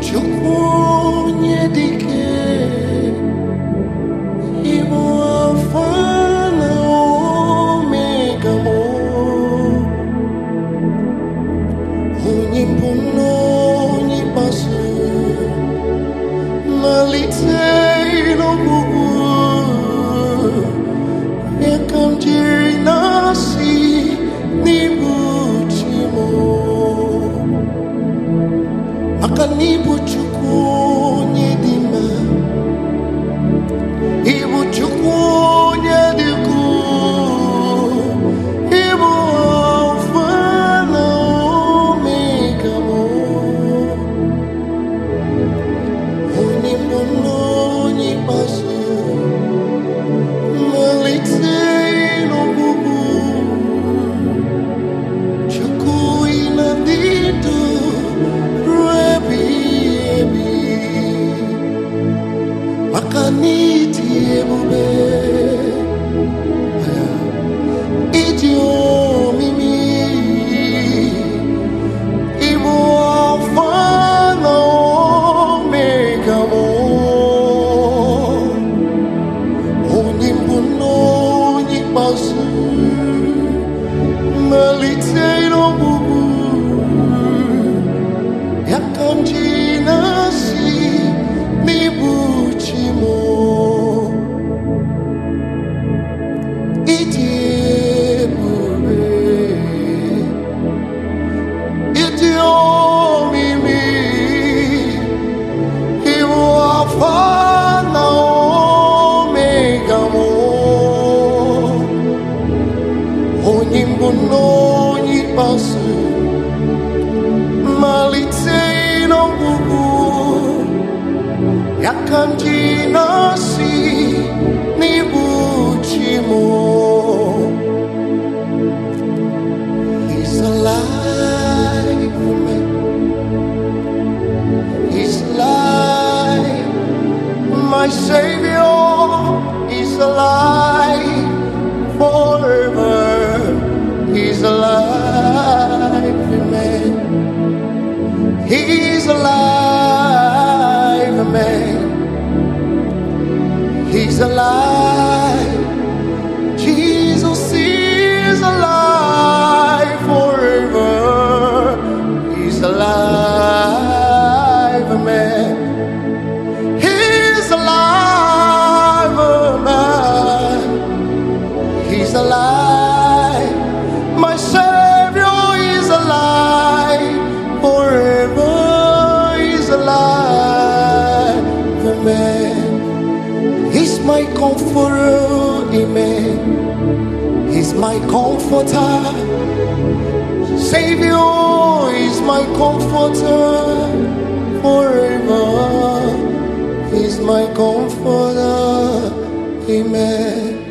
Chukwunye dike, Ibu Alpha na Omega mo, onye mbụ na onye ikpeazụ, malite n'ọgwụgwụ, ya ka m jiri na-asị n'ịbụ chi m, maka n'ịbụ Chukwu onye dị mma, ịbụ Chukwu onye dị ukwuu, ịbụ Alpha na Omega m, onye mbụ na onye ikpeazụ, malite n'ọgwụgwụ, Chukwu ị na-adị ndụ ruo ebighị ebi, maka n'ịdị ebube, ịdị omimi, ịbụ Alpha na Omega m, onye mbụ na onye ikpeazụ, malite n'ọgwụgwụ, ya ka m ji na-asị n'ịbụ chi m, ịdị ebube, ịdị omimi, ịbụ Alpha na Omega m, onye mbụ na onye ikpeazụ, malite n'ọgwụgwụ, ya ka m ji na-asị n'ịbụ chi m. He's alive for me. He's alive, my Savior is alive forever. He's alive, amen. He's alive, amen. He's alive. Jesus is alive forever. He's alive, amen. He's alive, amen. He's alive. My Savior is alive forever. He's alive, amen. He's my comforter, amen. He's my comforter. Savior is my comforter forever. He's my comforter, amen.